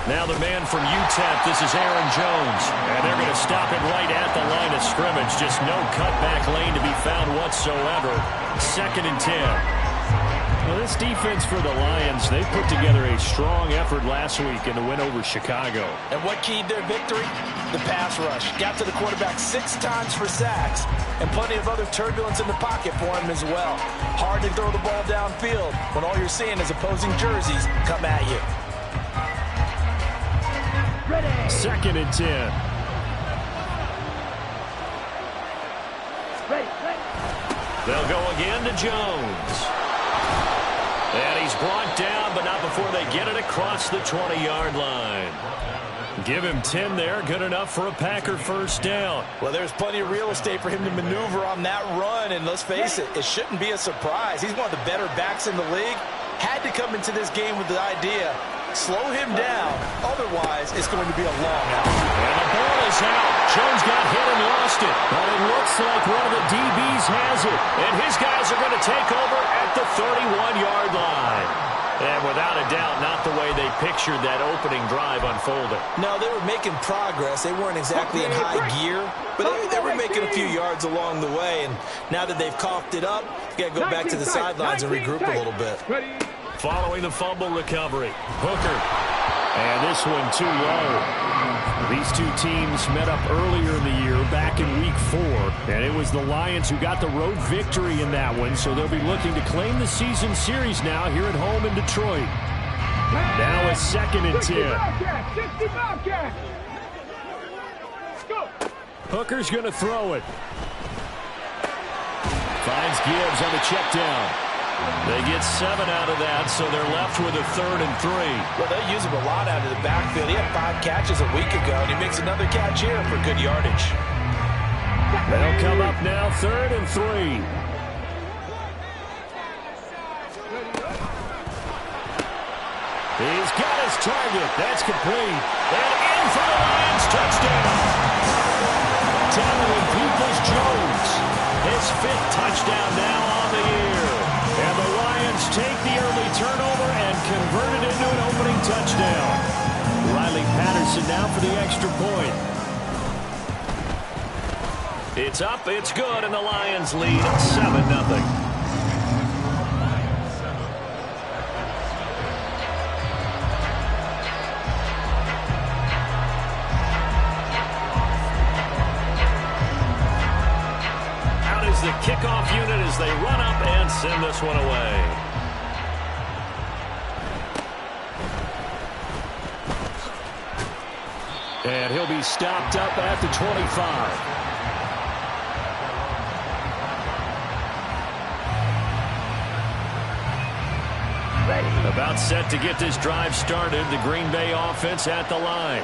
Now the man from UTEP, this is Aaron Jones. And they're going to stop it right at the line of scrimmage. Just no cutback lane to be found whatsoever. 2nd and 10. Well, this defense for the Lions, they put together a strong effort last week in the win over Chicago. And what keyed their victory? The pass rush. Got to the quarterback 6 times for sacks, and plenty of other turbulence in the pocket for him as well. Hard to throw the ball downfield when all you're seeing is opposing jerseys come at you. 2nd and 10. They'll go again to Jones. And he's brought down, but not before they get it across the 20-yard line. Give him 10 there. Good enough for a Packer first down. Well, there's plenty of real estate for him to maneuver on that run, and let's face it, it shouldn't be a surprise. He's one of the better backs in the league. Had to come into this game with the idea, slow him down, otherwise it's going to be a long out. And the ball is out. Jones got hit and lost it, but it looks like one of the DBs has it, and his guys are going to take over at the 31-yard line. And without a doubt, not the way they pictured that opening drive unfolding. No, they were making progress. They weren't exactly in high gear, but they were making a few yards along the way. And now that they've coughed it up, you got to go back to the sidelines and regroup a little bit. Following the fumble recovery, Hooker. And this one too low. These two teams met up earlier in the year, back in Week 4. And it was the Lions who got the road victory in that one, so they'll be looking to claim the season series now here at home in Detroit. Now it's 2nd and 10. Hooker's going to throw it. Finds Gibbs on the check down. They get 7 out of that, so they're left with a 3rd and 3. Well, they use him a lot out of the backfield. He had 5 catches a week ago, and he makes another catch here for good yardage. They'll come up now 3rd and 3. He's got his target. That's complete. And in for the Lions. Touchdown. Donovan Peoples-Jones. His 5th touchdown now on the year. And the Lions take the early turnover and convert it into an opening touchdown. Riley Patterson now for the extra point. It's up, it's good, and the Lions lead 7-0. The kickoff unit as they run up and send this one away. And he'll be stopped up at the 25. About set to get this drive started. The Green Bay offense at the line.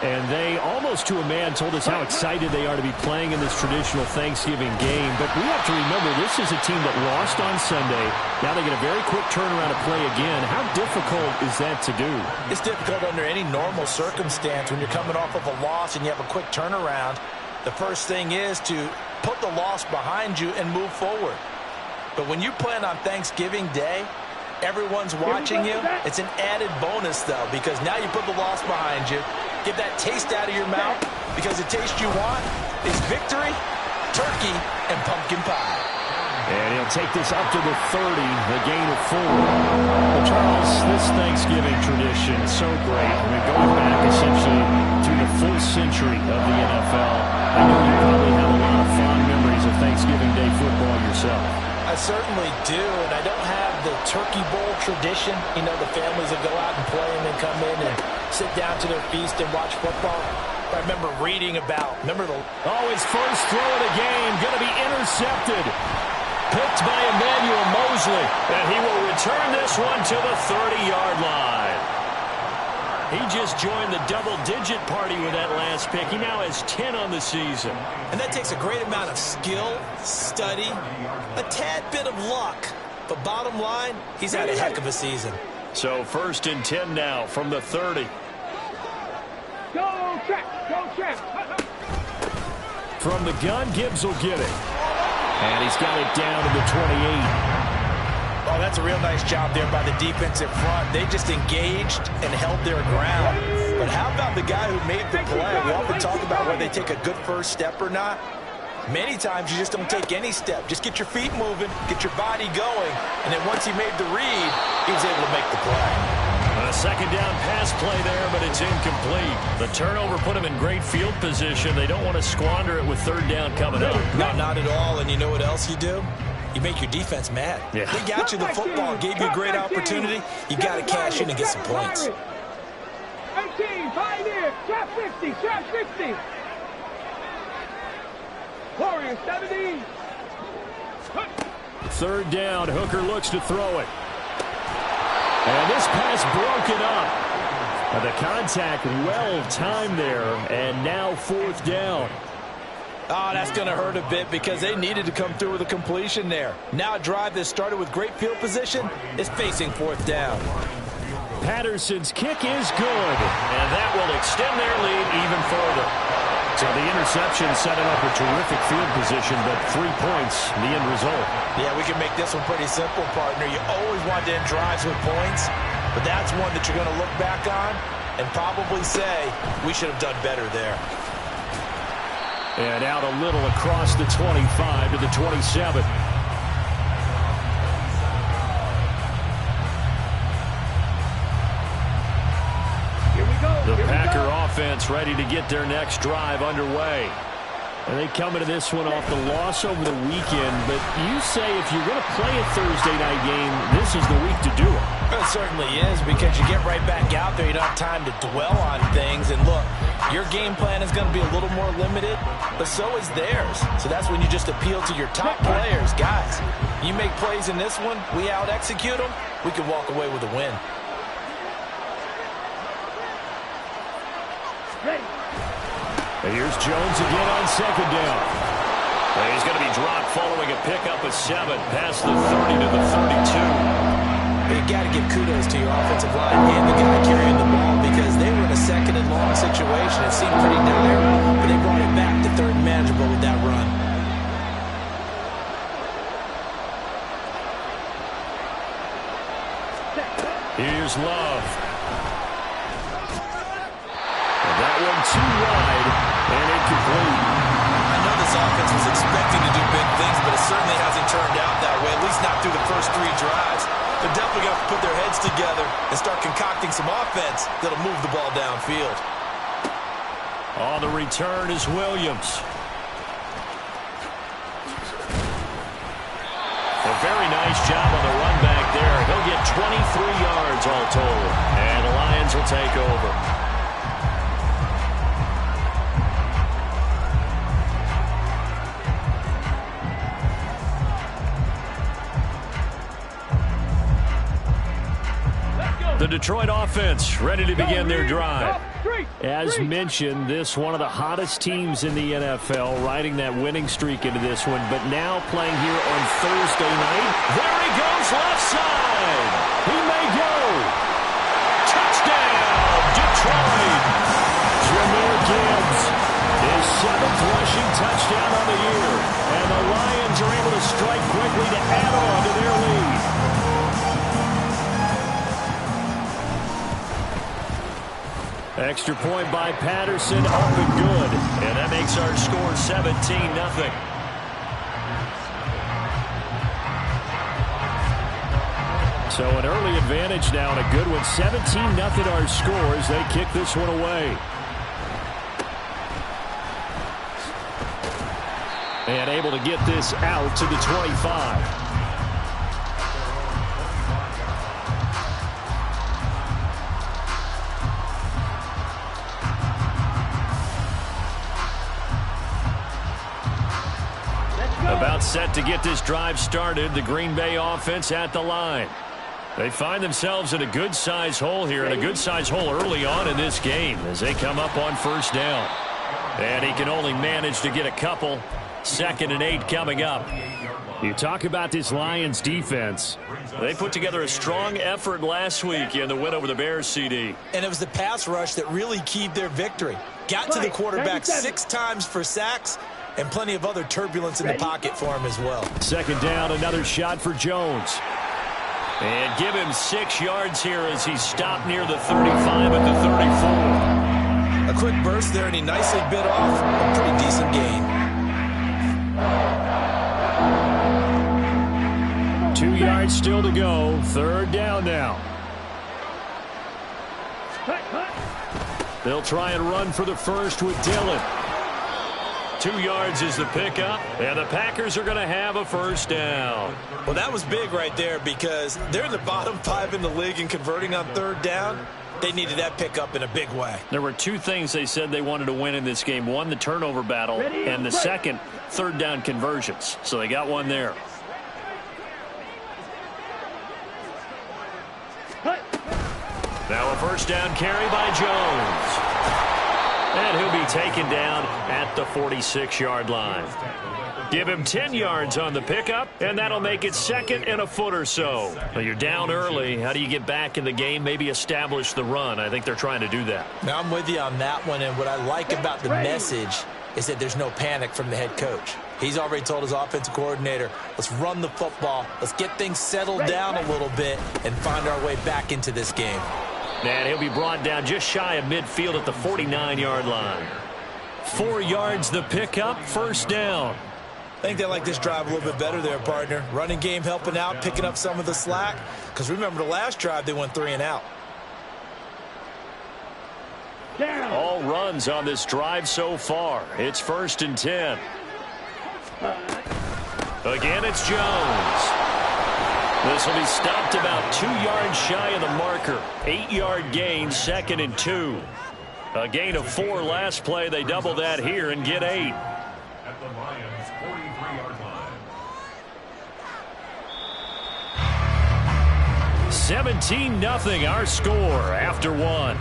And they, almost to a man, told us how excited they are to be playing in this traditional Thanksgiving game. But we have to remember, this is a team that lost on Sunday. Now they get a very quick turnaround to play again. How difficult is that to do? It's difficult under any normal circumstance when you're coming off of a loss and you have a quick turnaround. The first thing is to put the loss behind you and move forward. But when you plan on Thanksgiving Day, everyone's watching you. It's an added bonus, though, because now you put the loss behind you. Get that taste out of your mouth, because the taste you want is victory, turkey, and pumpkin pie. And he'll take this up to the 30, the gain of 4. Well, Charles, this Thanksgiving tradition is so great. I mean, going back essentially to the full century of the NFL, I know you probably have a lot of fond memories of Thanksgiving Day football yourself. I certainly do, and I don't have the Turkey Bowl tradition. You know, the families that go out and play and then come in and sit down to their feast and watch football. I remember reading about, his first throw of the game, going to be intercepted. Picked by Emmanuel Mosley, and he will return this one to the 30-yard line. He just joined the double-digit party with that last pick. He now has 10 on the season. And that takes a great amount of skill, study, a tad bit of luck. But bottom line, he's had a heck of a season. So 1st and 10 now from the 30. Go check. From the gun, Gibbs will get it. And he's got it down to the 28. Oh, that's a real nice job there by the defensive front. They just engaged and held their ground. But how about the guy who made the play? We often talk about whether they take a good first step or not. Many times you just don't take any step. Just get your feet moving, get your body going, and then once he made the read, he was able to make the play. A second down pass play there, but it's incomplete. The turnover put him in great field position. They don't want to squander it with third down coming up. No, not at all. And you know what else you do? You make your defense mad. Yeah. They got you the football, gave you a great opportunity. You got to cash in and get some points. 18, Pioneer, trap 50, trap 50. Warriors, 17. Third down, Hooker looks to throw it. And this pass broken up. The contact well timed there, and now fourth down. Oh, that's going to hurt a bit because they needed to come through with a completion there. Now a drive that started with great field position is facing fourth down. Patterson's kick is good, and that will extend their lead even further. So the interception setting up a terrific field position, but 3 points, the end result. Yeah, we can make this one pretty simple, partner. You always want to end drives with points, but that's one that you're going to look back on and probably say, we should have done better there. And out a little across the 25 to the 27. The Packer offense ready to get their next drive underway. And they come into this one off the loss over the weekend, but you say if you're going to play a Thursday night game, this is the week to do it. It certainly is, because you get right back out there. You don't have time to dwell on things. And look, your game plan is going to be a little more limited, but so is theirs. So that's when you just appeal to your top players. Guys, you make plays in this one, we out-execute them, we can walk away with a win. And here's Jones again on second down. And he's going to be dropped following a pickup of 7 past the 30 to the 32. You got to give kudos to your offensive line and the guy carrying the ball, because they were in a second and long situation. It seemed pretty dire, but they brought it back to third and manageable with that run. Here's Love. And that one too wide and incomplete. I know this offense was expecting to do big things, but it certainly hasn't turned out that way, at least not through the first 3 drives. They're definitely going to put their heads together and start concocting some offense that'll move the ball downfield. On the return is Williams. A very nice job on the run back there. He'll get 23 yards all told, and the Lions will take over. The Detroit offense ready to begin their drive. As mentioned, this one of the hottest teams in the NFL, riding that winning streak into this one, but now playing here on Thursday night. There he goes, left side. He may go. Touchdown, Detroit. Jahmyr Gibbs, his 7th rushing touchdown on the year. And the Lions are able to strike quickly to add on to their lead. Extra point by Patterson, up and good. And that makes our score 17-0. So an early advantage now and a good one. 17-0 our score as they kick this one away. And able to get this out to the 25. About set to get this drive started. The Green Bay offense at the line. They find themselves in a good-sized hole here, and a good-sized hole early on in this game as they come up on first down. And he can only manage to get a couple. 2nd and 8 coming up. You talk about this Lions defense. They put together a strong effort last week in the win over the Bears, CD. And it was the pass rush that really keyed their victory. Got to the quarterback 6 times for sacks, and plenty of other turbulence in the pocket for him as well. 2nd down, another shot for Jones. And give him 6 yards here as he stopped near the 35 at the 34. A quick burst there, and he nicely bit off a pretty decent gain. 2 yards still to go. 3rd down now. They'll try and run for the first with Dillon. 2 yards is the pickup, and the Packers are going to have a 1st down. Well, that was big right there because they're in the bottom 5 in the league in converting on 3rd down. They needed that pickup in a big way. There were 2 things they said they wanted to win in this game. One, the turnover battle, and the second, 3rd down conversions. So they got one there. Now a 1st down carry by Jones. And he'll be taken down at the 46-yard line. Give him 10 yards on the pickup, and that'll make it 2nd and a foot or so. Well, you're down early. How do you get back in the game, maybe establish the run? I think they're trying to do that. Now, I'm with you on that one, and what I like about the message is that there's no panic from the head coach. He's already told his offensive coordinator, let's run the football, let's get things settled down a little bit and find our way back into this game. And he'll be brought down just shy of midfield at the 49-yard line. 4 yards the pickup, 1st down. I think they like this drive a little bit better there, partner. Running game helping out, picking up some of the slack. Because remember the last drive, they went 3 and out. All runs on this drive so far. It's 1st and 10. Again, it's Jones. This will be stopped about 2 yards shy of the marker. 8-yard gain, 2nd and 2. A gain of 4 last play. They double that here and get 8. At the Lions' 43-yard line. 17-0 our score after 1.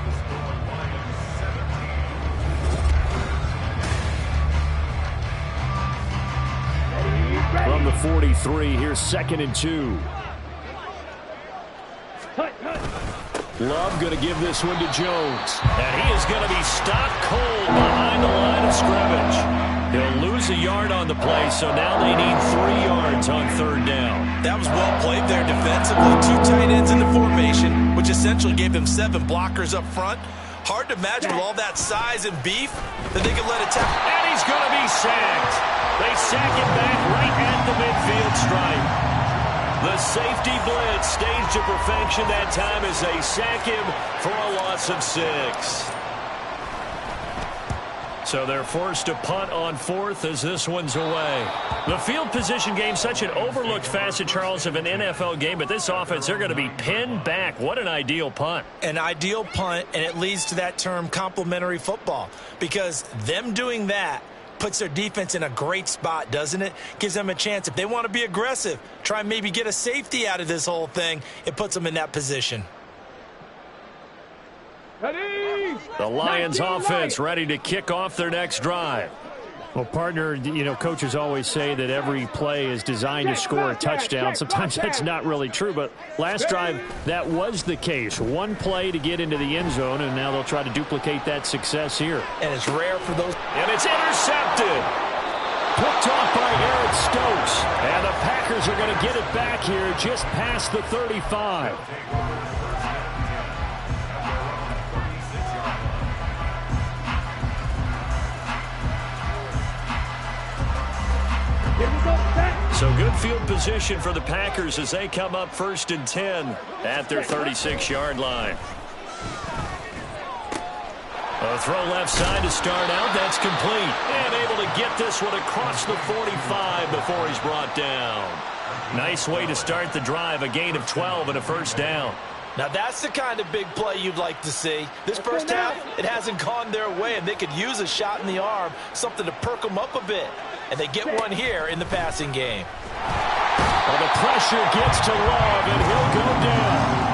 From the 43, here's 2nd and 2. Love going to give this one to Jones. And he is going to be stopped cold behind the line of scrimmage. He'll lose a yard on the play, so now they need 3 yards on 3rd down. That was well played there defensively. 2 tight ends in the formation, which essentially gave them 7 blockers up front. Hard to imagine with all that size and beef that they could let it tackle. And he's going to be sacked. They sack him back right at the midfield stripe. The safety blitz staged to perfection that time as they sack him for a loss of 6. So they're forced to punt on 4th as this one's away. The field position game, such an overlooked facet, Charles, of an NFL game, but this offense, they're going to be pinned back. What an ideal punt. An ideal punt, and it leads to that term complementary football, because them doing that puts their defense in a great spot, doesn't it? Gives them a chance. If they want to be aggressive, try and maybe get a safety out of this whole thing, it puts them in that position. The Lions offense ready to kick off their next drive. Well, partner, you know, coaches always say that every play is designed to score a touchdown. Sometimes that's not really true, but last drive, that was the case. 1 play to get into the end zone, and now they'll try to duplicate that success here. And it's rare for those. And it's intercepted. Picked off by Eric Stokes. And the Packers are going to get it back here just past the 35. So good field position for the Packers as they come up 1st and 10 at their 36-yard line. A throw left side to start out. That's complete. And able to get this one across the 45 before he's brought down. Nice way to start the drive. A gain of 12 and a 1st down. Now that's the kind of big play you'd like to see. This first half, it hasn't gone their way, and they could use a shot in the arm, something to perk them up a bit. And they get one here in the passing game. Well, the pressure gets to Love, and he'll go down.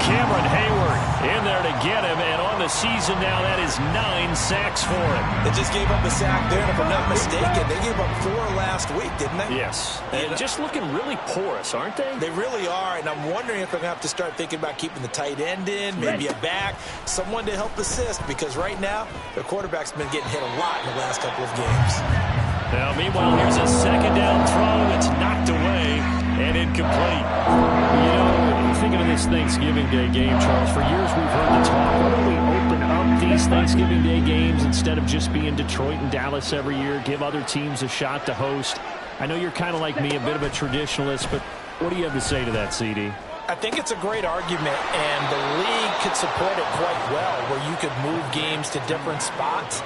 Cameron Hayward in there to get him, and on the season now, that is 9 sacks for him. They just gave up a sack there, and if I'm not mistaken, they gave up 4 last week, didn't they? Yes. And just looking really porous, aren't they? They really are, and I'm wondering if they're going to have to start thinking about keeping the tight end in, maybe a back, someone to help assist, because right now, their quarterback's been getting hit a lot in the last couple of games. Now, meanwhile, here's a 2nd down throw that's knocked away. And incomplete. You know, thinking of this Thanksgiving Day game, Charles, for years we've heard the talk, why don't we open up these Thanksgiving Day games instead of just being Detroit and Dallas every year, give other teams a shot to host? I know you're kind of like me, a bit of a traditionalist, but what do you have to say to that, CD? I think it's a great argument, and the league could support it quite well, where you could move games to different spots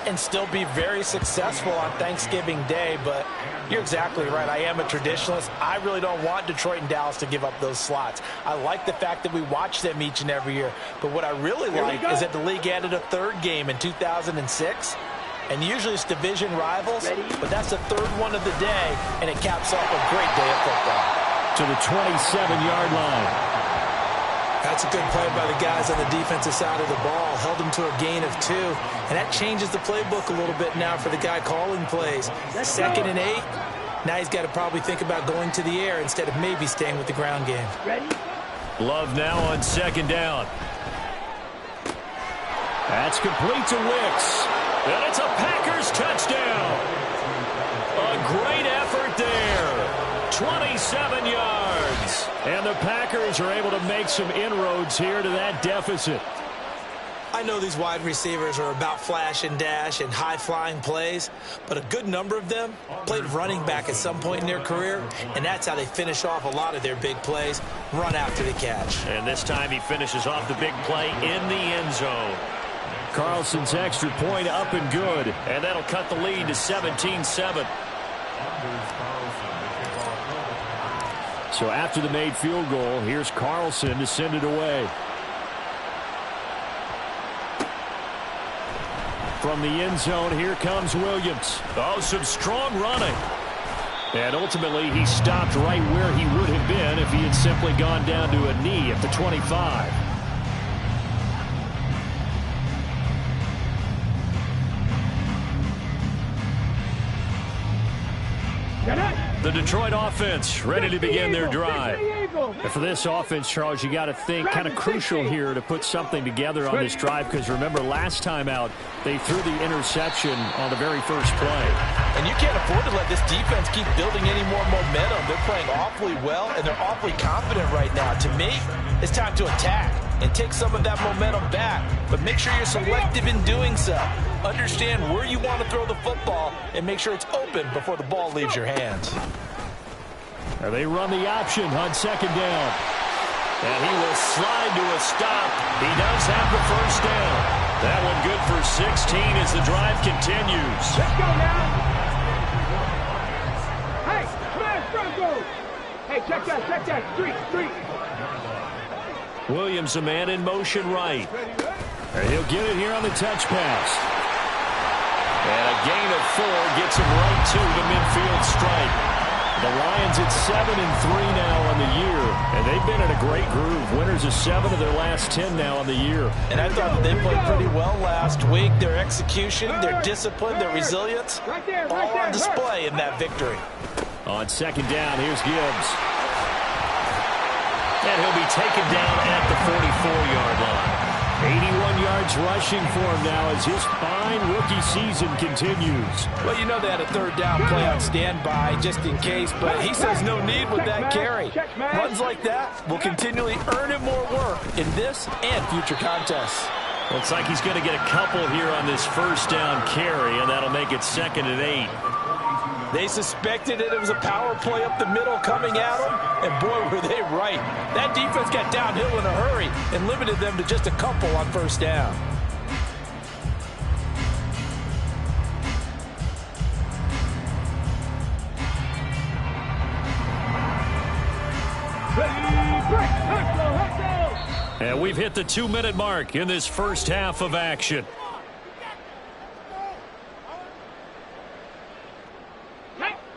and still be very successful on Thanksgiving Day. But you're exactly right. I am a traditionalist. I really don't want Detroit and Dallas to give up those slots. I like the fact that we watch them each and every year. But what I really like is that the league added a third game in 2006. And usually it's division rivals, but that's the third one of the day, and it caps off a great day of football. To the 27-yard line. That's a good play by the guys on the defensive side of the ball. Held them to a gain of 2. And that changes the playbook a little bit now for the guy calling plays. 2nd and 8. Now he's got to probably think about going to the air instead of maybe staying with the ground game. Love now on 2nd down. That's complete to Wicks. And it's a Packers touchdown. A great effort there. 27 yards. And the Packers are able to make some inroads here to that deficit. I know these wide receivers are about flash and dash and high-flying plays, but a good number of them played running back at some point in their career, and that's how they finish off a lot of their big plays, run after the catch. And this time he finishes off the big play in the end zone. Carlson's extra point up and good, and that'll cut the lead to 17-7. So after the made field goal, here's Carlson to send it away. From the end zone, here comes Williams. Oh, some strong running. And ultimately, he stopped right where he would have been if he had simply gone down to a knee at the 25. The Detroit offense ready to begin their drive. And for this offense, Charles, you got to think kind of crucial here to put something together on this drive, because remember last time out they threw the interception on the very first play. And you can't afford to let this defense keep building any more momentum. They're playing awfully well, and they're awfully confident right now. To me, it's time to attack and take some of that momentum back, but make sure you're selective in doing so. Understand where you want to throw the football and make sure it's open before the ball leaves your hands. They run the option on 2nd down. And he will slide to a stop. He does have the first down. That one good for 16 as the drive continues. Let's go now. Hey, smash Broncos. Hey, check that. Street. Williams, a man in motion right. And he'll get it here on the touch pass. And a gain of 4 gets him right to the midfield stripe. The Lions at 7-3 now on the year, and they've been in a great groove. Winners of 7 of their last 10 now on the year. And I thought that they played pretty well last week. Their execution, their discipline, their resilience, all on display in that victory. On 2nd down, here's Gibbs. And he'll be taken down at the 44-yard line. 81 yards rushing for him now as his fine rookie season continues. Well, you know they had a 3rd down play on standby just in case, but he says no need with that carry. Runs like that will continually earn him more work in this and future contests. Looks like he's going to get a couple here on this 1st down carry, and that'll make it 2nd and 8. They suspected it was a power play up the middle coming at them, and boy, were they right. That defense got downhill in a hurry and limited them to just a couple on 1st down. And we've hit the 2-minute mark in this first half of action.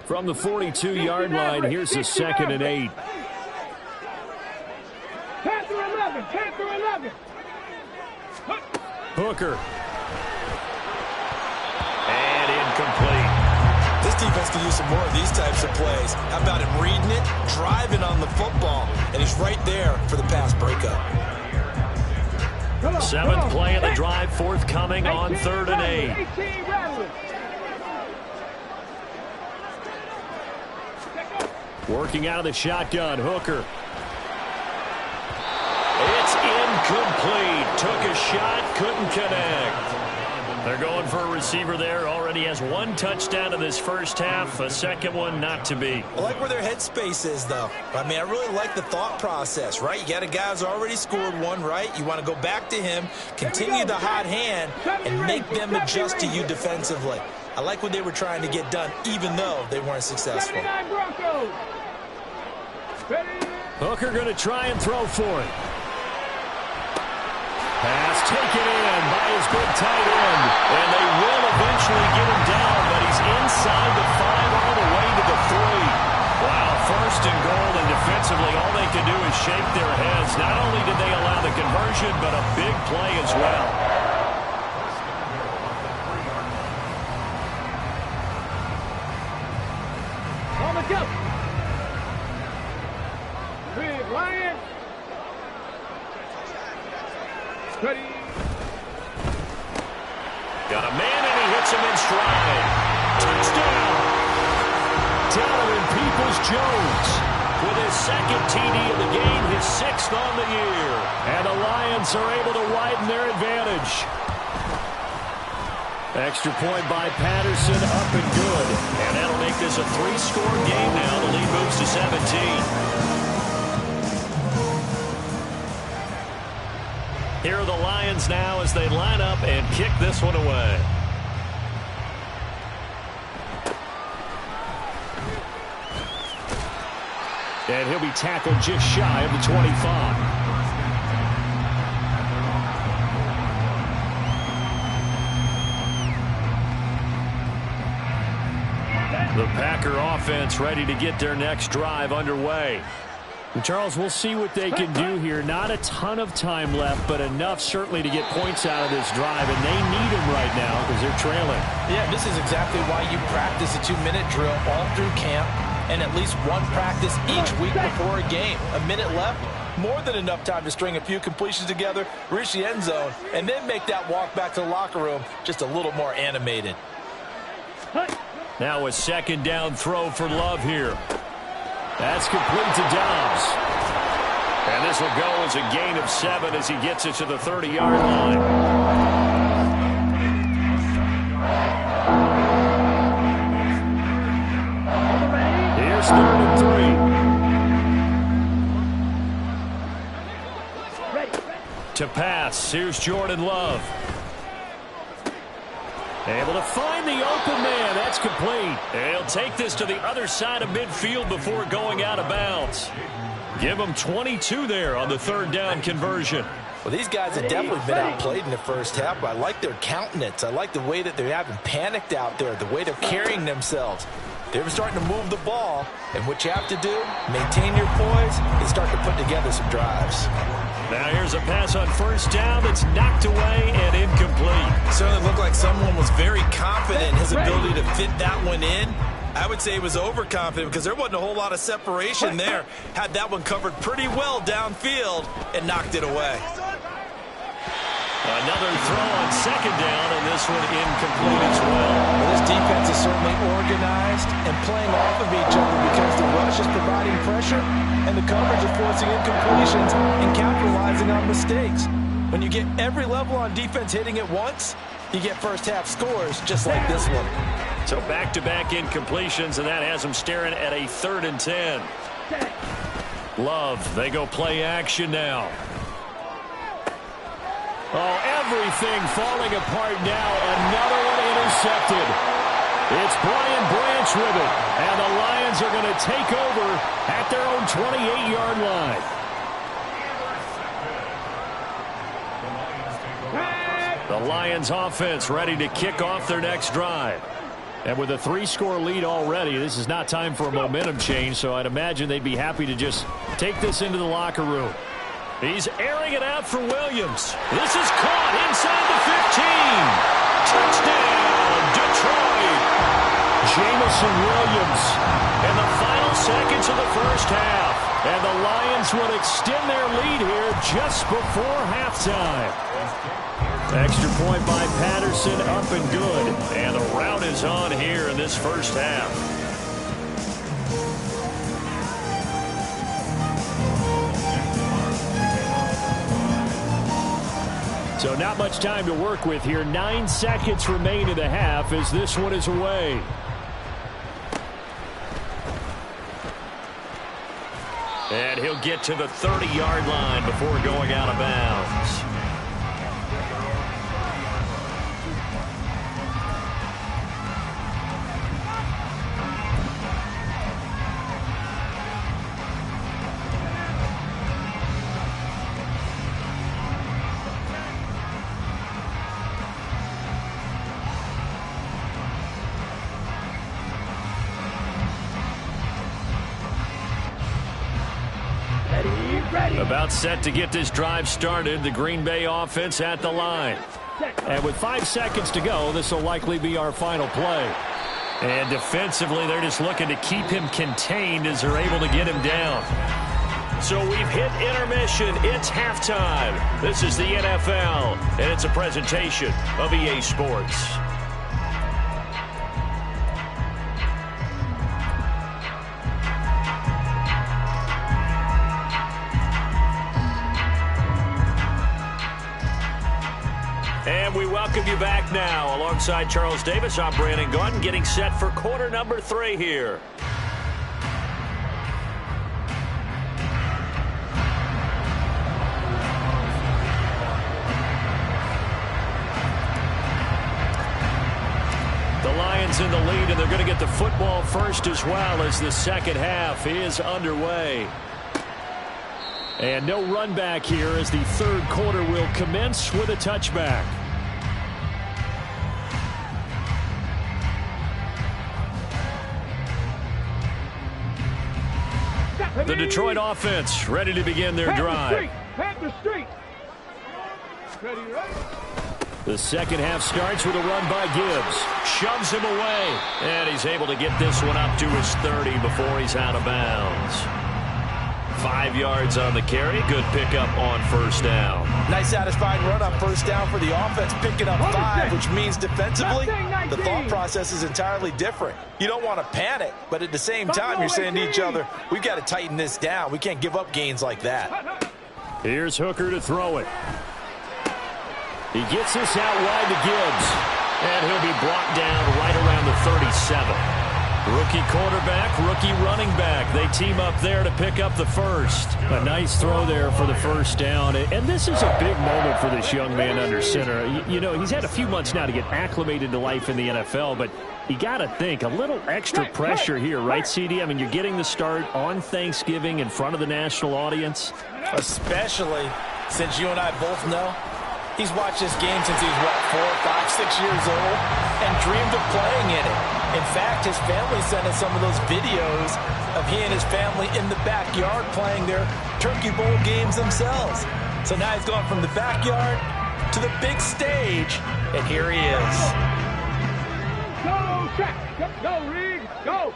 From the 42-yard line, here's the 2nd and 8. 10 through 11. Hooker. And incomplete. This defense can use some more of these types of plays. How about him reading it, driving on the football, and he's right there for the pass breakup. 7th play of the drive, forthcoming on 3rd and 8. Working out of the shotgun, Hooker. It's incomplete. Took a shot, couldn't connect. They're going for a receiver there. Already has one touchdown in this first half. A second one not to be. I like where their headspace is, though. I mean, I really like the thought process, right? You got a guy who's already scored one, right? You want to go back to him, continue the hot hand, and make them adjust to you defensively. I like what they were trying to get done, even though they weren't successful. Hooker going to try and throw for it. Pass taken in by his big tight end. And they will eventually get him down, but he's inside the 5 all the way to the 3. Wow, first and goal, and defensively all they can do is shake their heads. Not only did they allow the conversion, but a big play as well. On the go. Big Lions. Ready. Got a man, and he hits him in stride. Touchdown. Donovan Peoples-Jones with his second TD of the game, his 6th on the year. And the Lions are able to widen their advantage. Extra point by Patterson, up and good. And that'll make this a 3-score game now. The lead moves to 17. Here are the Lions now as they line up and kick this one away. And he'll be tackled just shy of the 25. The Packer offense ready to get their next drive underway. And Charles, we'll see what they can do here. Not a ton of time left, but enough certainly to get points out of this drive, and they need them right now because they're trailing. Yeah, this is exactly why you practice a 2-minute drill all through camp and at least one practice each week before a game. A minute left, more than enough time to string a few completions together, reach the end zone, and then make that walk back to the locker room just a little more animated. Now a second down throw for Love here. That's complete to Dobbs. And this will go as a gain of 7 as he gets it to the 30-yard line. Here's 3rd and 3. To pass, here's Jordan Love. Able to find the open man. That's complete. And he'll take this to the other side of midfield before going out of bounds. Give him 22 there on the 3rd down conversion. Well, these guys have definitely been outplayed in the first half, but I like their countenance. I like the way that they haven't panicked out there, the way they're carrying themselves. They're starting to move the ball, and what you have to do, maintain your poise and start to put together some drives. Now here's a pass on 1st down that's knocked away and incomplete. Certainly looked like someone was very confident in his ability to fit that one in. I would say he was overconfident because there wasn't a whole lot of separation there. Had that one covered pretty well downfield and knocked it away. Another throw on 2nd down, and this one incomplete as well. Well, this defense is certainly organized and playing off of each other because the rush is providing pressure and the coverage is forcing incompletions and capitalizing on mistakes. When you get every level on defense hitting at once, you get first half scores just like this one. So back-to-back incompletions, and that has them staring at a 3rd and 10. Love, they go play action now. Oh, everything falling apart now. Another one intercepted. It's Brian Branch with it. And the Lions are going to take over at their own 28-yard line. The Lions offense ready to kick off their next drive. And with a 3-score lead already, this is not time for a momentum change, so I'd imagine they'd be happy to just take this into the locker room. He's airing it out for Williams. This is caught inside the 15. Touchdown, Detroit. Jameson Williams. And the final seconds of the first half. And the Lions would extend their lead here just before halftime. Extra point by Patterson, up and good. And the route is on here in this first half. So not much time to work with here. 9 seconds remain in the half as this one is away. And he'll get to the 30-yard line before going out of bounds. About set to get this drive started. The Green Bay offense at the line. And with 5 seconds to go, this will likely be our final play. And defensively, they're just looking to keep him contained as they're able to get him down. So we've hit intermission. It's halftime. This is the NFL, and it's a presentation of EA Sports. And we welcome you back now. Alongside Charles Davis, I'm Brandon Gaudin, getting set for quarter number 3 here. The Lions in the lead, and they're going to get the football first as well as the second half is underway. And no run back here as the third quarter will commence with a touchback. The Detroit offense ready to begin their drive. The second half starts with a run by Gibbs. Shoves him away. And he's able to get this one up to his 30 before he's out of bounds. 5 yards on the carry. Good pickup on first down. Nice satisfying run on first down for the offense, picking up 5, which means defensively, the thought process is entirely different. You don't want to panic, but at the same time, you're saying to each other, we've got to tighten this down. We can't give up gains like that. Here's Hooker to throw it. He gets this out wide to Gibbs, and he'll be brought down right around the 37. Rookie quarterback, rookie running back. They team up there to pick up the first. A nice throw there for the first down. And this is a big moment for this young man under center. You know, he's had a few months now to get acclimated to life in the NFL, but you got to think a little extra pressure here, right, CD? I mean, you're getting the start on Thanksgiving in front of the national audience. Especially since you and I both know he's watched this game since he was, 4, 5, 6 years old and dreamed of playing in it. In fact, his family sent us some of those videos of he and his family in the backyard playing their Turkey Bowl games themselves. So now he's gone from the backyard to the big stage, and here he is. Go, check. Go, Reed. Go.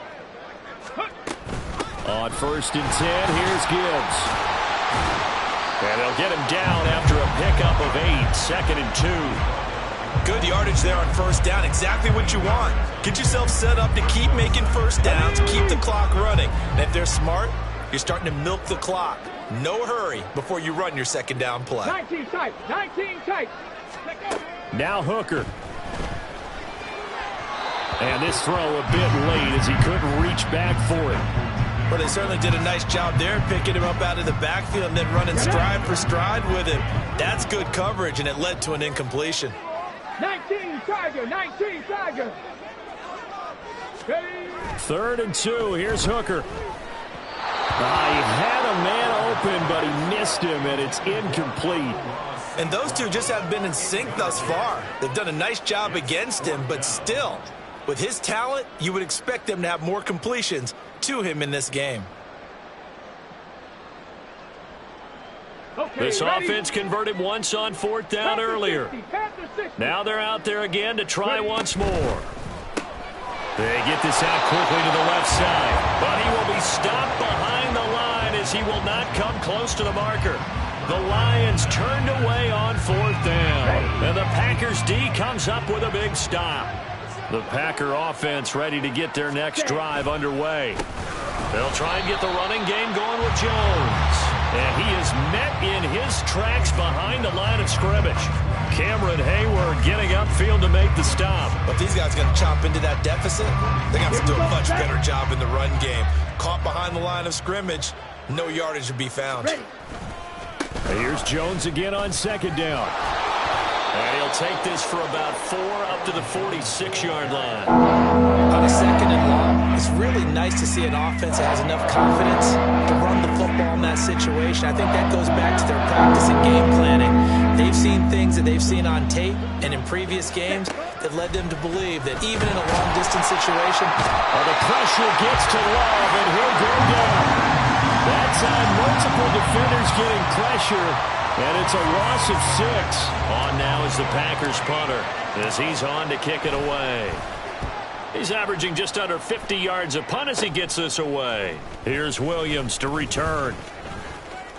On 1st and 10, here's Gibbs. And they'll get him down after a pickup of 8, 2nd and 2. Good yardage there on first down. Exactly what you want. Get yourself set up to keep making first downs, keep the clock running. And if they're smart, you're starting to milk the clock. No hurry before you run your second down play. 19 tight. 19 tight. Now Hooker. And this throw a bit late as he couldn't reach back for it. Well, they certainly did a nice job there, picking him up out of the backfield and then running stride for stride with him. That's good coverage, and it led to an incompletion. 19 Tiger, 19 Tiger. 3rd and 2, here's Hooker. He had a man open, but he missed him, and it's incomplete. And those two just haven't been in sync thus far. They've done a nice job against him, but still, with his talent, you would expect them to have more completions to him in this game. This offense converted once on 4th down earlier. Now they're out there again to try once more. They get this out quickly to the left side, but he will be stopped behind the line as he will not come close to the marker. The Lions turned away on 4th down, and the Packers D comes up with a big stop. The Packer offense ready to get their next drive underway. They'll try and get the running game going with Jones. And he is met in his tracks behind the line of scrimmage. Cameron Hayward getting upfield to make the stop. But these guys are going to chop into that deficit. They got to do a much better job in the run game. Caught behind the line of scrimmage, no yardage to be found. Here's Jones again on second down. And he'll take this for about 4 up to the 46-yard line. On a second and long, it's really nice to see an offense that has enough confidence to run the football in that situation. I think that goes back to their practice and game planning. They've seen things that they've seen on tape and in previous games that led them to believe that even in a long-distance situation, the pressure gets to Love, and he'll go down. That's on multiple defenders getting pressure, and it's a loss of 6. On now is the Packers punter as he's on to kick it away. He's averaging just under 50 yards a punt as he gets this away. Here's Williams to return.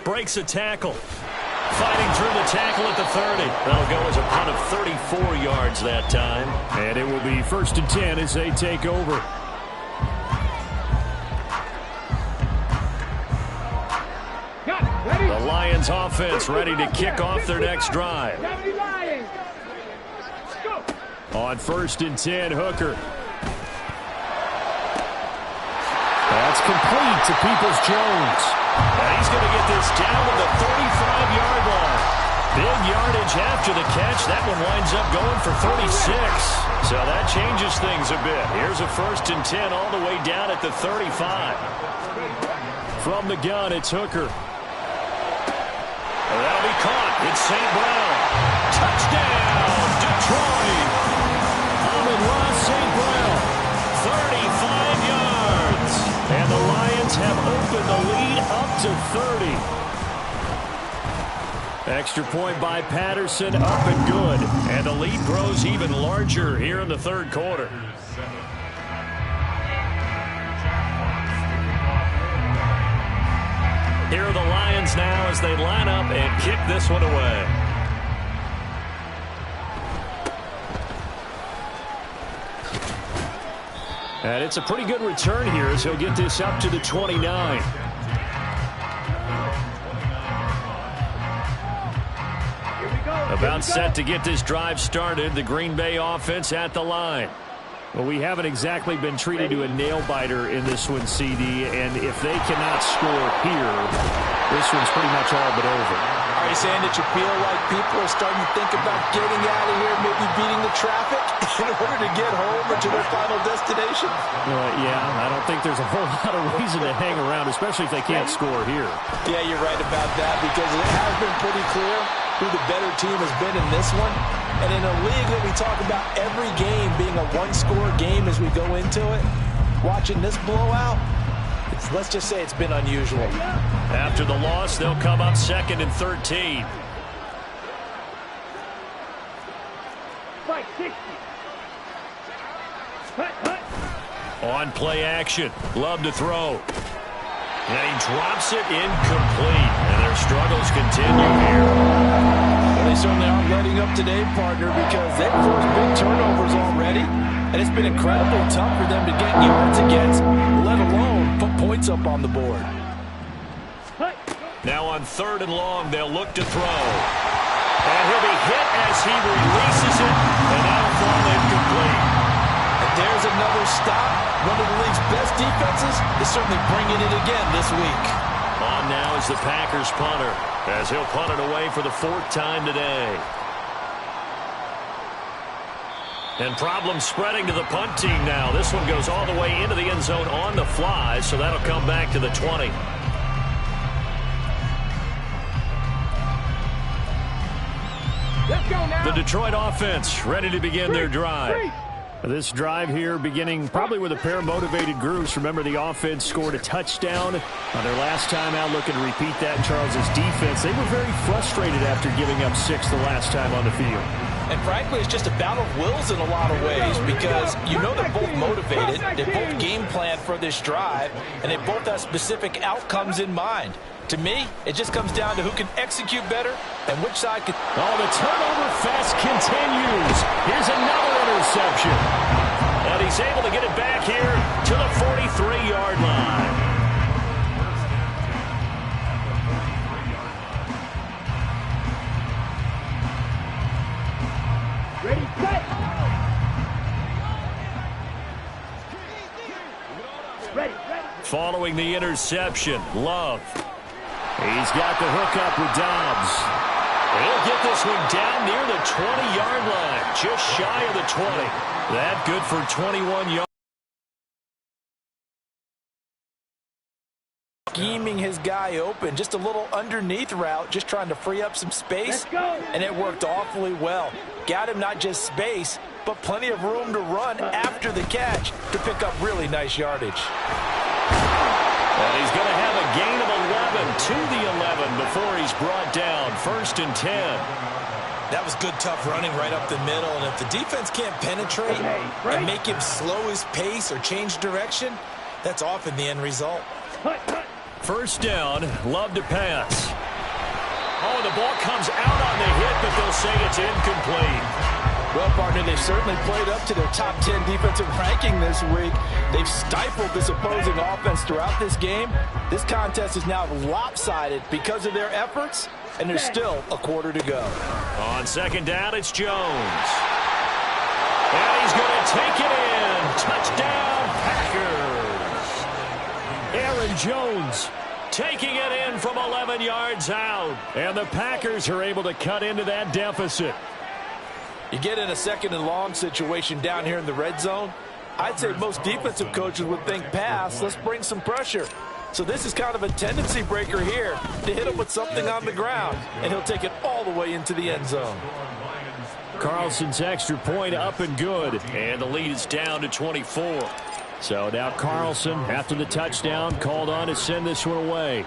Breaks a tackle. Fighting through the tackle at the 30. That'll go as a punt of 34 yards that time. And it will be 1st and 10 as they take over. The Lions offense ready to kick off their next drive. On 1st and 10, Hooker. That's complete to Peoples-Jones. And he's going to get this down to the 35-yard line. Big yardage after the catch. That one winds up going for 36. So that changes things a bit. Here's a 1st and 10 all the way down at the 35. From the gun, it's Hooker. That'll be caught. It's St. Brown. Touchdown, Detroit. Amon-Ra St. Brown, 35 yards. And the Lions have opened the lead up to 30. Extra point by Patterson, up and good. And the lead grows even larger here in the 3rd quarter. Here are the Lions now as they line up and kick this one away. And it's a pretty good return here as he'll get this up to the 29. About set to get this drive started. The Green Bay offense at the line. Well, we haven't exactly been treated to a nail-biter in this one, CD, and if they cannot score here, this one's pretty much all but over. Are you saying that you feel like people are starting to think about getting out of here, maybe beating the traffic in order to get home or to their final destination? Yeah, I don't think there's a whole lot of reason to hang around, especially if they can't score here. Yeah, you're right about that because it has been pretty clear who the better team has been in this one. And in a league that we talk about every game being a one-score game as we go into it, watching this blowout, let's just say it's been unusual. After the loss, they'll come up 2nd and 13. Fight 60. On play action, Love to throw. And he drops it incomplete. And their struggles continue here. Well, they certainly aren't letting up today, partner, because they've forced big turnovers already. And it's been incredibly tough for them to get yards against, let alone put points up on the board. Now on 3rd and long, they'll look to throw. And he'll be hit as he releases it, and that'll fall incomplete. And there's another stop. One of the league's best defenses is certainly bringing it again this week. On now is the Packers punter, as he'll punt it away for the 4th time today. And problems spreading to the punt team now. This one goes all the way into the end zone on the fly, so that'll come back to the 20. Let's go now. The Detroit offense ready to begin their drive. This drive here beginning probably with a pair of motivated groups. Remember, the offense scored a touchdown on their last time out. Looking to repeat that. Charles's defense, they were very frustrated after giving up 6 the last time on the field. And frankly, it's just a battle of wills in a lot of ways because you know they're both motivated, they both game plan for this drive, and they both have specific outcomes in mind. To me, it just comes down to who can execute better and which side can... Oh, the turnover fest continues. Here's another interception. And he's able to get it back here to the 43-yard line. following the interception. Love. He's got the hookup with Dobbs. He'll get this one down near the 20-yard line, just shy of the 20. That good for 21 yards. Scheming his guy open, just a little underneath route, just trying to free up some space, and it worked awfully well. Got him not just space, but plenty of room to run after the catch to pick up really nice yardage. And he's going to have a gain of 11 to the 11 before he's brought down. 1st and 10. That was good, tough running right up the middle, and if the defense can't penetrate and make him slow his pace or change direction, that's often the end result. 1st down, Love to pass. Oh, the ball comes out on the hit, but they'll say it's incomplete. Well, partner, they've certainly played up to their top 10 defensive ranking this week. They've stifled this opposing offense throughout this game. This contest is now lopsided because of their efforts, and there's still a quarter to go. On 2nd down, it's Jones. And he's going to take it in. Touchdown, Packers. Aaron Jones taking it in from 11 yards out. And the Packers are able to cut into that deficit. You get in a 2nd and long situation down here in the red zone, I'd say most defensive coaches would think pass, let's bring some pressure. So this is kind of a tendency breaker here to hit him with something on the ground, and he'll take it all the way into the end zone. Carlson's extra point up and good, and the lead is down to 24. So now Carlson, after the touchdown, called on to send this one away.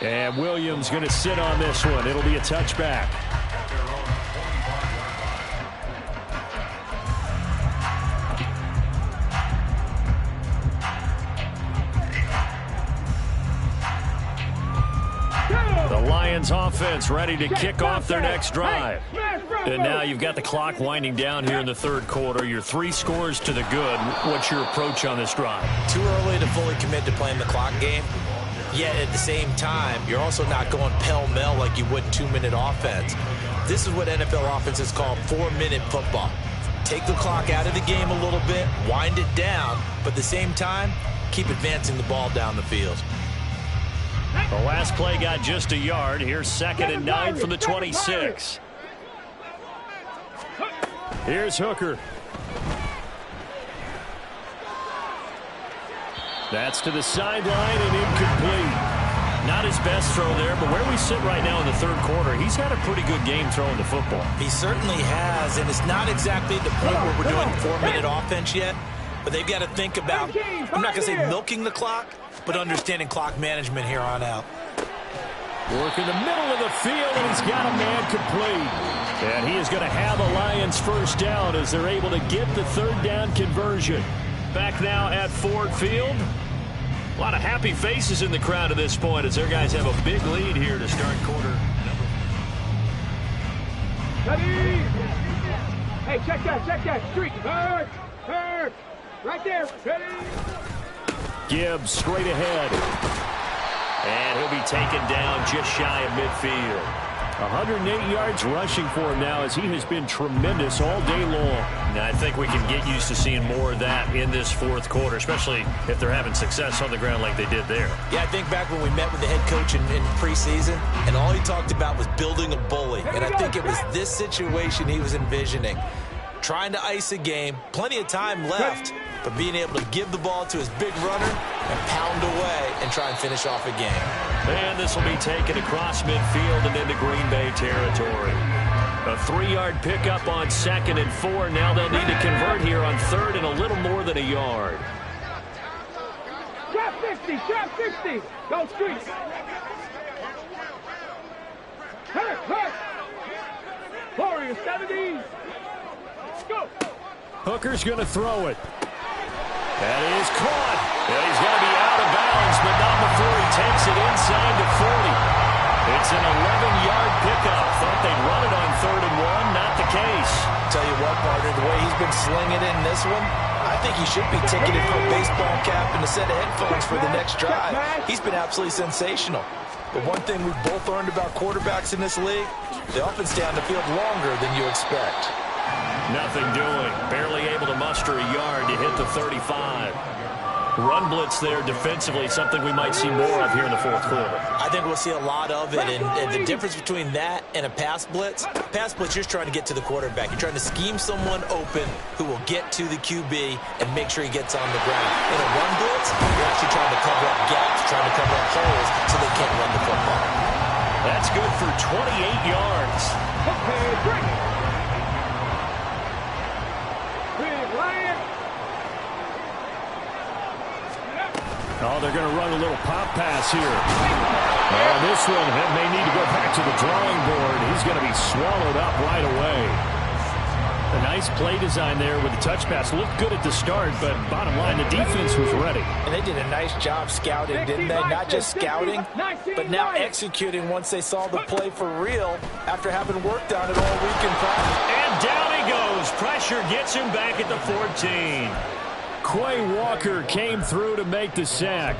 And Williams going to sit on this one. It'll be a touchback. The Lions offense ready to kick off their next drive. And now you've got the clock winding down here in the 3rd quarter. You're 3 scores to the good. What's your approach on this drive? Too early to fully commit to playing the clock game. Yet at the same time, you're also not going pell-mell like you would 2-minute offense. This is what NFL offenses call 4-minute football. Take the clock out of the game a little bit, wind it down, but at the same time, keep advancing the ball down the field. The last play got just a yard. Here's 2nd and 9 from the 26. Here's Hooker. That's to the sideline and incomplete. Not his best throw there, but where we sit right now in the 3rd quarter, he's had a pretty good game throwing the football. He certainly has, and it's not exactly the point where we're doing 4-minute offense yet, but they've got to think about, I'm not going to say milking the clock, but understanding clock management here on out. Work in the middle of the field, and he's got a man complete. And he is going to have a Lions 1st down as they're able to get the 3rd down conversion. Back now at Ford Field. A lot of happy faces in the crowd at this point as their guys have a big lead here to start quarter. Hey, check that. Street. Hurt. Right there. Ready. Gibbs straight ahead. And he'll be taken down just shy of midfield. 108 yards rushing for him now as he has been tremendous all day long. Now, I think we can get used to seeing more of that in this 4th quarter, especially if they're having success on the ground like they did there. Yeah, I think back when we met with the head coach in preseason, and all he talked about was building a bully. And I think it was this situation he was envisioning. Trying to ice a game, plenty of time left, but being able to give the ball to his big runner and pound away and try and finish off a game. And this will be taken across midfield and into Green Bay territory. A 3-yard pickup on 2nd and 4. Now they'll need to convert here on 3rd and a little more than a yard. Trap 60. Go Street. Hurt. Warrior 70. Go. Hooker's going to throw it. That is caught. Yeah, he's going to be out of bounds, but not before he takes it inside the 40. It's an 11-yard pickup. Thought they'd run it on 3rd and 1. Not the case. Tell you what, partner, the way he's been slinging it in this one, I think he should be ticketed for a baseball cap and a set of headphones for the next drive. He's been absolutely sensational. But one thing we've both learned about quarterbacks in this league, they often stay on the field longer than you expect. Nothing doing. Barely able to muster a yard to hit the 35. Run blitz there defensively, something we might see more of here in the fourth quarter. I think we'll see a lot of it, and the difference between that and a pass blitz, you're trying to get to the quarterback. You're trying to scheme someone open who will get to the QB and make sure he gets on the ground. In a run blitz, you're actually trying to cover up gaps, trying to cover up holes so they can't run the football. That's good for 28 yards. Okay, break. Big Lion. Oh, they're going to run a little pop pass here. Oh, this one may need to go back to the drawing board. He's going to be swallowed up right away. A nice play design there with the touch pass. Looked good at the start, but bottom line, the defense was ready. And they did a nice job scouting, didn't they? Not just scouting, but now executing once they saw the play for real after having worked on it all week in practice. And down he goes. Pressure gets him back at the 14. Quay Walker came through to make the sack.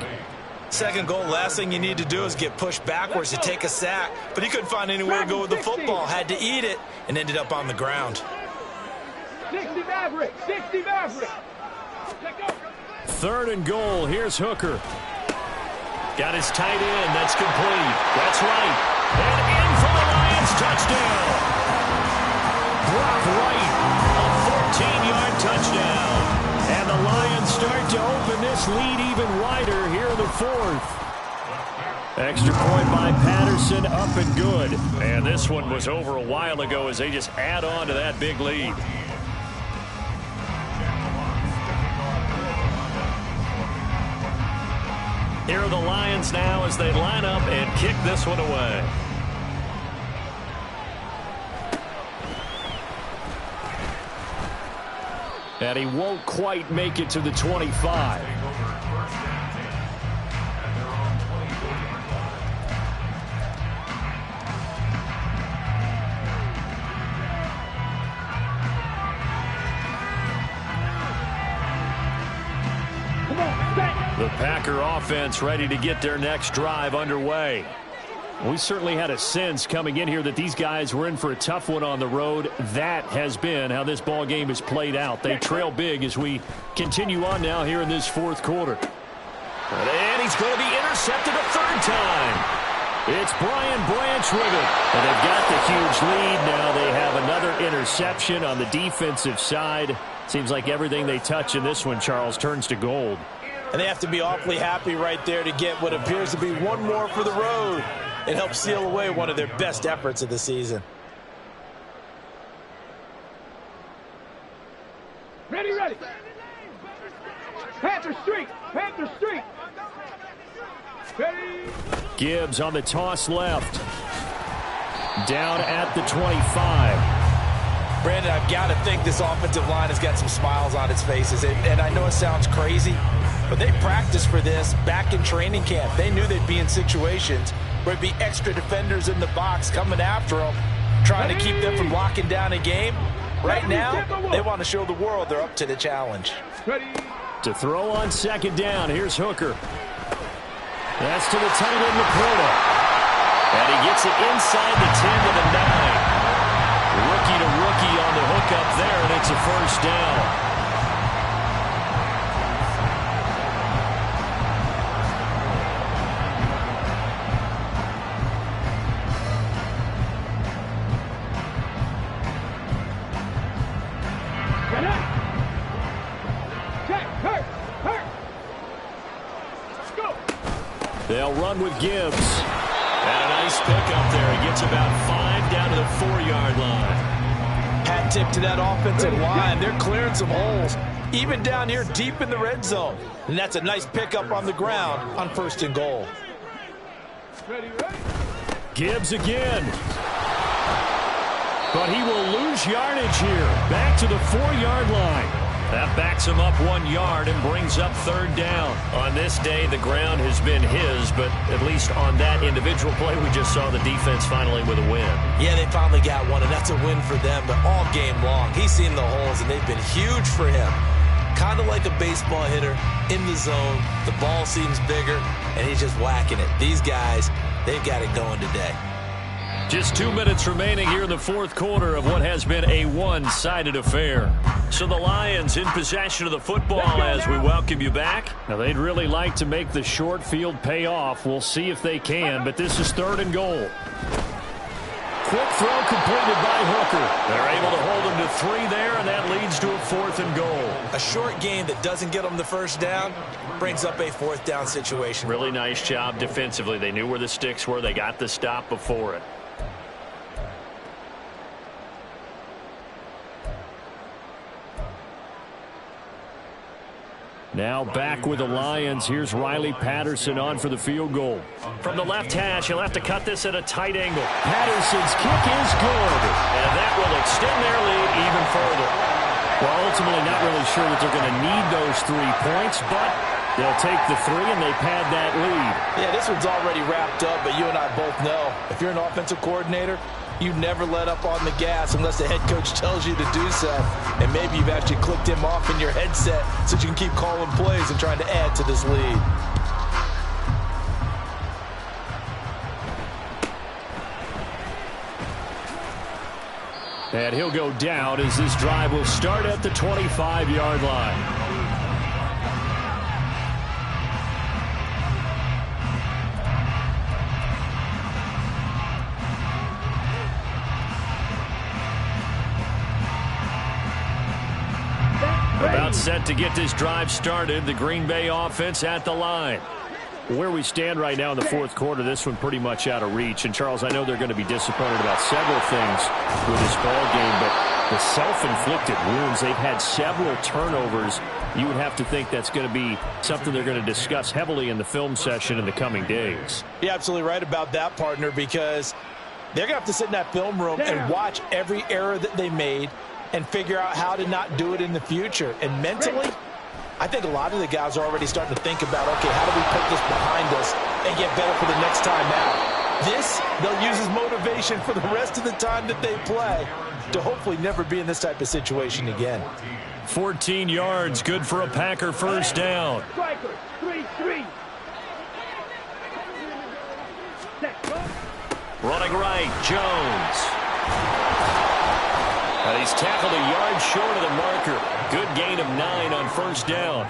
Second goal, last thing you need to do is get pushed backwards to take a sack. But he couldn't find anywhere to go with the football. Had to eat it and ended up on the ground. 60 Maverick. 60 Maverick. Third and goal. Here's Hooker. Got his tight end. That's complete. That's right. And in for the Lions. Touchdown. Brock Wright. A 14-yard touchdown. And the Lions start to open this lead even wider here in the fourth. Extra point by Patterson, up and good. And this one was over a while ago as they just add on to that big lead. Here are the Lions now as they line up and kick this one away. And he won't quite make it to the 25. The Packer offense ready to get their next drive underway. We certainly had a sense coming in here that these guys were in for a tough one on the road. That has been how this ball game has played out. They trail big as we continue on now here in this fourth quarter. And he's going to be intercepted a third time. It's Brian Branch with it. And they've got the huge lead. Now they have another interception on the defensive side. Seems like everything they touch in this one, Charles, turns to gold. And they have to be awfully happy right there to get what appears to be one more for the road. It helps seal away one of their best efforts of the season. Ready, ready. Panther Street. Panther Street. Ready. Gibbs on the toss left. Down at the 25. Brandon, I've got to think this offensive line has got some smiles on its faces. And I know it sounds crazy, but they practiced for this back in training camp. They knew they'd be in situations where it'd be extra defenders in the box coming after them, trying to keep them from locking down a game. Right now, they want to show the world they're up to the challenge. To throw on second down, here's Hooker. That's to the tight end, Laporta. And he gets it inside the 10 to the 9. Rookie to rookie on the hook up there, and it's a first down. They'll run with Gibbs. And a nice pickup there. He gets about 5 down to the 4-yard line. Hat tip to that offensive line. They're clearing some holes, even down here deep in the red zone. And that's a nice pickup on the ground on first and goal. Gibbs again. But he will lose yardage here. Back to the 4-yard line. That backs him up 1 yard and brings up third down. On this day, the ground has been his, but at least on that individual play, we just saw the defense finally with a win. Yeah, they finally got one, and that's a win for them, but all game long, he's seen the holes, and they've been huge for him. Kind of like a baseball hitter in the zone. The ball seems bigger, and he's just whacking it. These guys, they've got it going today. Just 2 minutes remaining here in the fourth quarter of what has been a one-sided affair. So the Lions in possession of the football as we welcome you back. Now they'd really like to make the short field pay off. We'll see if they can, but this is 3rd and goal. Quick throw completed by Hooker. They're able to hold him to 3 there, and that leads to a 4th and goal. A short game that doesn't get them the first down brings up a 4th down situation. Really nice job defensively. They knew where the sticks were. They got the stop before it. Now back with the Lions. Here's Riley Patterson on for the field goal. From the left hash, he'll have to cut this at a tight angle. Patterson's kick is good. And that will extend their lead even further. Well, ultimately not really sure that they're going to need those 3 points, but they'll take the 3 and they pad that lead. Yeah, this one's already wrapped up, but you and I both know if you're an offensive coordinator, you never let up on the gas unless the head coach tells you to do so. And maybe you've actually clicked him off in your headset so you can keep calling plays and trying to add to this lead. And he'll go down as this drive will start at the 25-yard line. About set to get this drive started. The Green Bay offense at the line. Where we stand right now in the fourth quarter, this one pretty much out of reach. And, Charles, I know they're going to be disappointed about several things with this ball game, but the self-inflicted wounds, they've had several turnovers. You would have to think that's going to be something they're going to discuss heavily in the film session in the coming days. You're absolutely right about that, partner, because they're going to have to sit in that film room and watch every error that they made and figure out how to not do it in the future. And mentally, I think a lot of the guys are already starting to think about, okay, how do we put this behind us and get better for the next time out? This, they'll use as motivation for the rest of the time that they play to hopefully never be in this type of situation again. 14 yards, good for a Packer first down. Striker, 3-3. Running right, Jones. And he's tackled a yard short of the marker. Good gain of 9 on first down.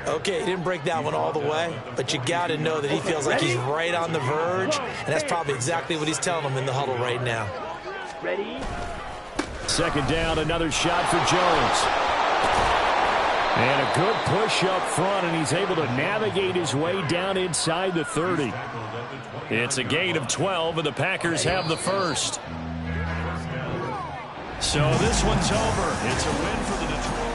Okay, he didn't break that one all the way, but you got to know that he feels like he's right on the verge, and that's probably exactly what he's telling them in the huddle right now. Ready? Second down, another shot for Jones. And a good push up front, and he's able to navigate his way down inside the 30. It's a gain of 12, and the Packers have the first. So this one's over. It's a win for the Detroit.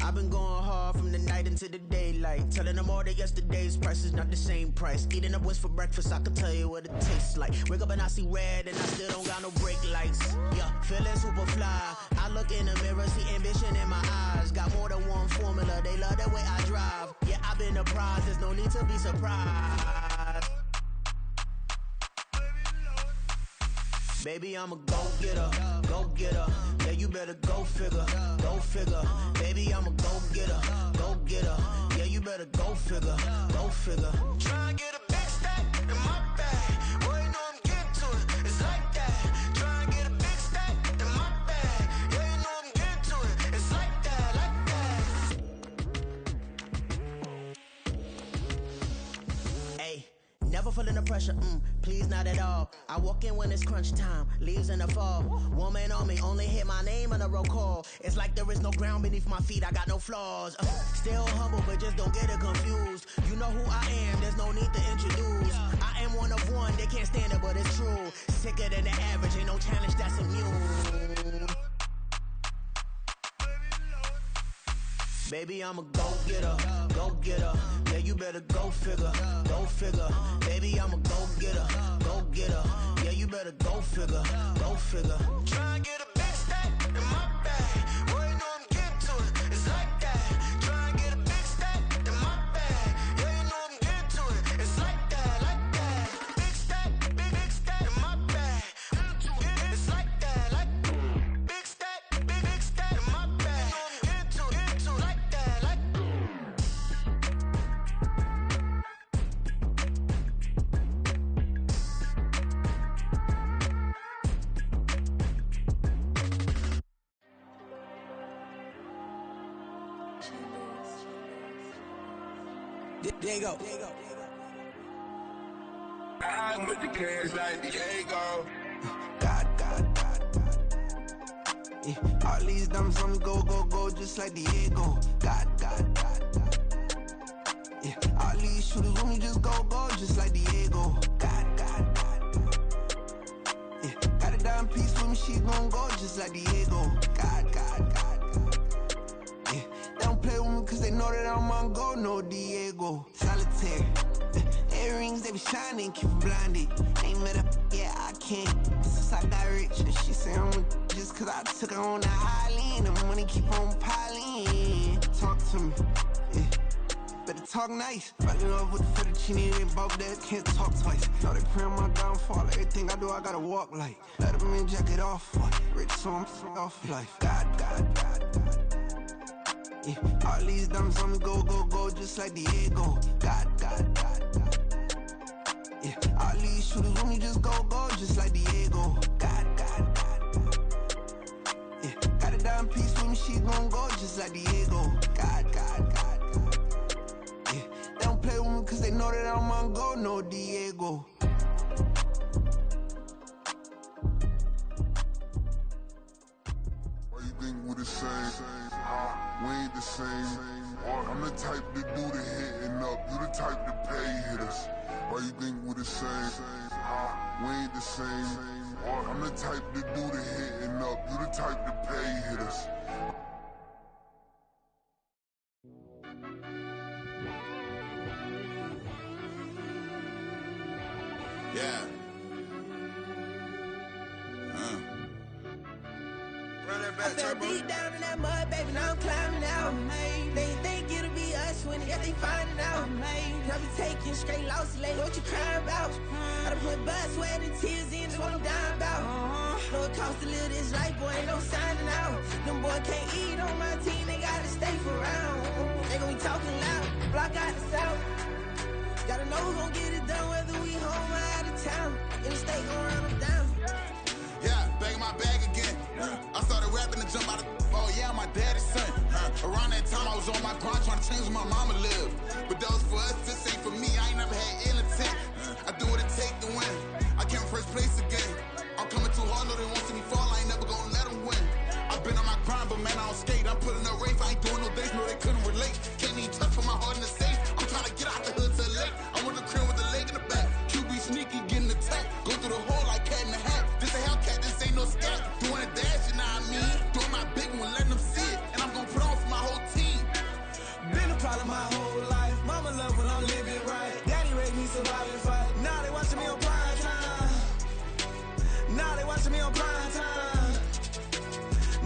I've been going hard from the night into the daylight, telling them all that yesterday's price is not the same price. Eating up what's for breakfast, I can tell you what it tastes like. Wake up and I see red and I still don't got no brake lights. Yeah, feeling super fly. I look in the mirror, see ambition in my eyes. Got more than one formula, they love the way I drive. Yeah, I've been a prize, there's no need to be surprised. Baby, I'm a go-getter, go-getter. Yeah, you better go figure, go figure. Baby, I'm a go-getter, go-getter. Yeah, you better go figure, go figure. Try and get a big stack in my bag. Boy, you know I'm getting to it, it's like that. Try and get a big stack in my bag. Yeah, you know I'm getting to it, it's like that, like that. Hey, never feeling the pressure, please not at all. I walk in when it's crunch time, leaves in the fall. Woman on me, only hit my name on a roll call. It's like there is no ground beneath my feet, I got no flaws. Still humble, but just don't get it confused. You know who I am, there's no need to introduce. I am one of one, they can't stand it, but it's true. Sicker than the average, ain't no challenge that's immune. Baby, I'm a go-getter, go-getter. Yeah, you better go figure, go figure. Baby, I'm a go-getter, go-getter. Yeah, you better go figure, go figure. Try and get a big stack in my bag. Boy, you know I'm getting to it, it's like that. Try and get a big stack in my bag. Yeah, you know I'm getting to it, it's like that, like that. Big stack, big stack in my bag. It's like that, like big stack in my bag. Diego. I'm with the cash like Diego. God. Yeah. All these dumps on me go, just like Diego. God. Yeah. All these shooters with me just go, just like Diego. God. Yeah. Got a dime piece with me, she gon' go just like Diego. God. Yeah. They don't play with me cause they know that I'm on go, no Diego. Solitaire. Earrings, they be shining, keep them blinded. Ain't met up, yeah, I can't. Since I got rich, and she say I'm just cause I took her on the island. The money keep on piling. Talk to me, yeah. Better talk nice. Fucking up with the fettuccine, they both that can't talk twice. Know they pray on my downfall. Everything I do, I gotta walk like. Let them in, jacket off. Rich, so I'm off life. God. Yeah. All these dumps on me go, just like Diego. God. Yeah. All these shooters with me just go, just like Diego. God. Yeah. Got a dime piece with me, she gon' go just like Diego. God. Yeah. They don't play with me cause they know that I'm on go, no Diego. Why you think we the same? We ain't the same. I'm the type to do the hitting up. You the type to pay hitters. Why you think we the same? We ain't the same. I'm the type to do the hitting up. You the type to pay hitters. Yeah. Run that back, I fell deep down in that mud, baby, now I'm climbing out. They think it'll be us when they finding out. I be taking straight losses lately, what you crying about? I done put blood, sweat, and tears in, just what I'm dying about. Know it costs to live this life, boy, ain't no signing out. Them boy can't eat on my team, they gotta stay for round. They gon' be talking loud, block out the south. Gotta know who gon' get it done, whether we home or out of town. In the state gon' run them down. Yeah, back in my bag again. I started rapping to jump out of oh yeah, I'm my daddy's son. Around that time I was on my grind trying to change where my mama lived. But that was for us, this ain't for me. I ain't never had ill intent. I do what it take to win. I came first place again. I'm coming too hard, no they won't see me fall. I ain't never gonna let them win. I've been on my grind, but man I don't skate. I'm putting up race, I ain't doing no days, no they couldn't relate. Can't even touch for my heart in the safe. I'm trying to get out the hood to the lake. I'm with the crib with the leg in the back. QB sneaky, getting attacked. Go through the hole like cat in the hat. This a Hellcat, this ain't no scat. Doing a dash, you know what I mean? Doing my big one, letting them see it. And I'm gonna put on for my whole team. Been a problem my whole life. Mama love when I'm living right. Daddy raised me survive and fight. Now they watching me on prime time. Now they watching me on prime time.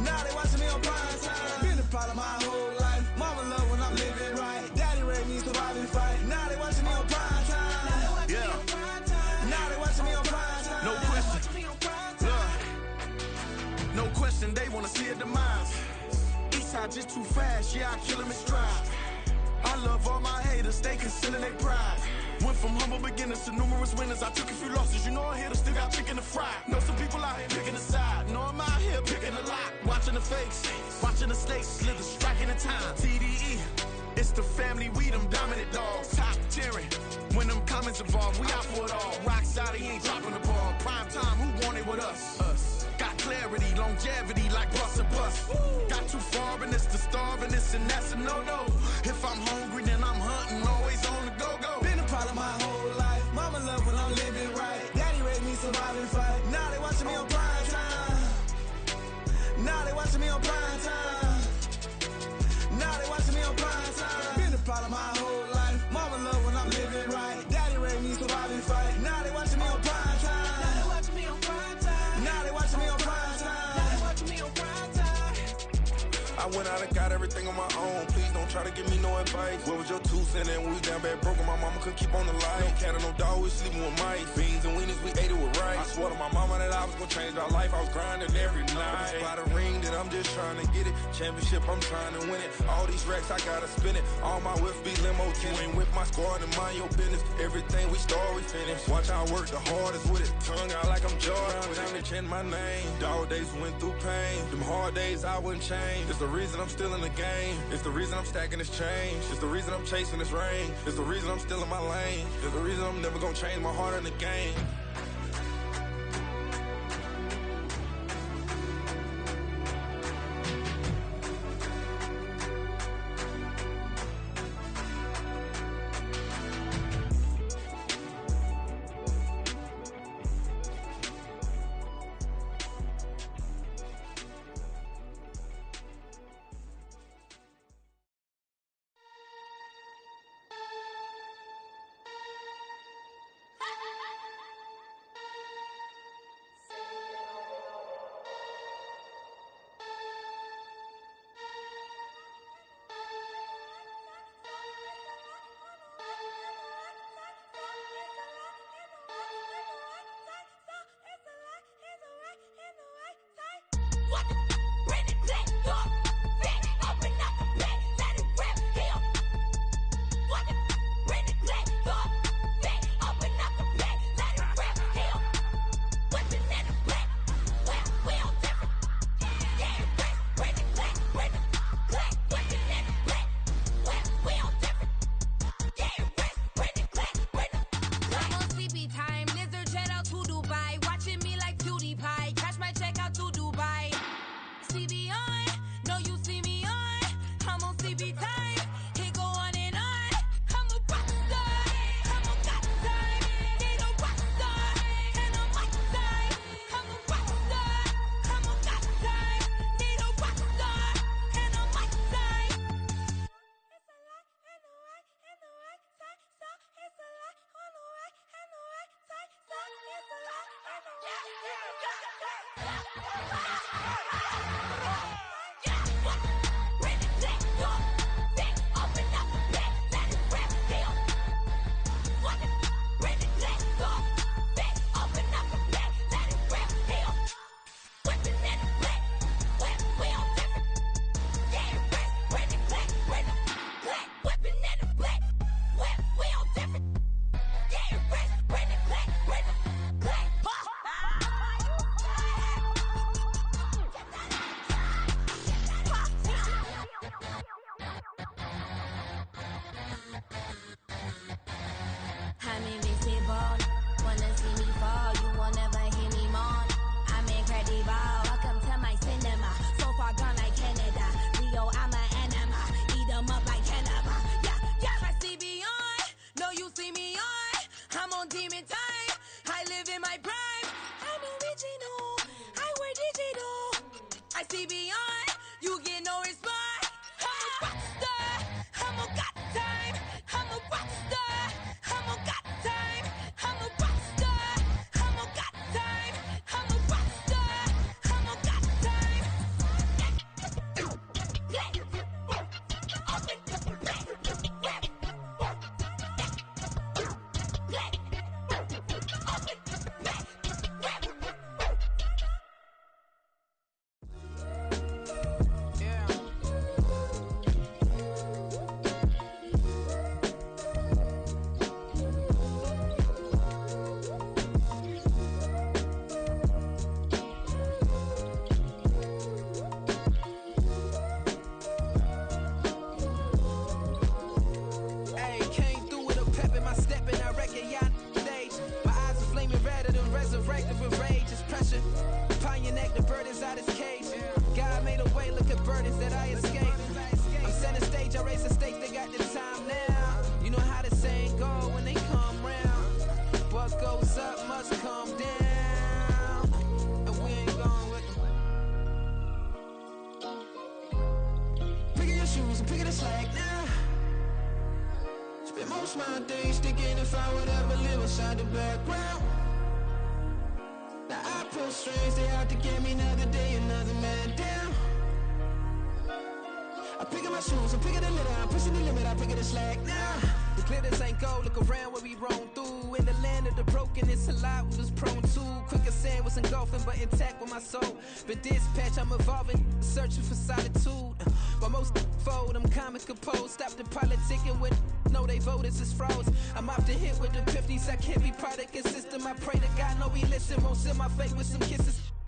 Now they watching me on prime time. Been a problem my whole life. Mama love when I'm living right. Daddy raised me survive and fight. Now they watching me on prime time. Yeah. Now they watching me on prime time. No question. No question, they wanna see a demise. Eastside just too fast, yeah, I kill them in stride. I love all my haters, they concealing their pride. Went from humble beginners to numerous winners. I took a few losses, you know I hit, still got chicken to fry. Know some people out here picking a side, know I'm out here picking a lot. Watching the fakes, watching the stakes, slither, striking the time. TDE, it's the family, we them dominant dogs. Top tiering, when them comments involved, we out for it all. Rock side, he ain't dropping the ball. Prime time, who want it with us? Us. Got clarity, longevity, like bus and bus. Got too far and it's the starving, this and that's a no-no. If I'm hungry, then I'm hunting, always on the go-go. Been a problem my whole life. Mama love when I'm living right. Daddy raised me survive and fight. Now they watching me on prime time. Now they watching me on prime time. Now they watching me on prime time. Been a problem my whole life. Mama love when I'm living right. Daddy raised me survive and fight. Now they watching me on prime time. Now they watching me on prime time. Now they watching me on prime time. Now they watching me on prime time. I went out and got everything on my own. Please don't try to give me no advice. What was your 2 cents and we was down bad broke and my mama couldn't keep on the light. No cat and no dog, we sleeping with mice. Beans and weenies, we ate it with rice. I swore to my mama that I was gonna change our life. I was grinding every night. By the ring that I'm just trying to get it. Championship, I'm trying to win it. All these racks, I gotta spin it. All my whips be limo tinted. With my squad and mind your business. Everything we start, we finish. Watch I work the hardest with it. Tongue out like I'm Jordan. Time to change my name. Dog days went through pain. Them hard days I wouldn't change. It's the reason I'm still in the game. It's the reason I'm stacking this change. It's the reason I'm chasing this rain. It's the reason I'm still in my lane. It's the reason I'm never gonna change my heart in the game.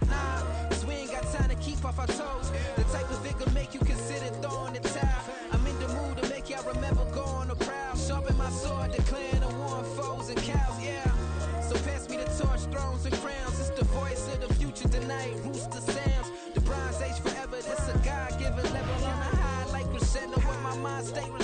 Nah, 'cause we ain't got time to keep off our toes. The type of vigor make you consider throwing the stay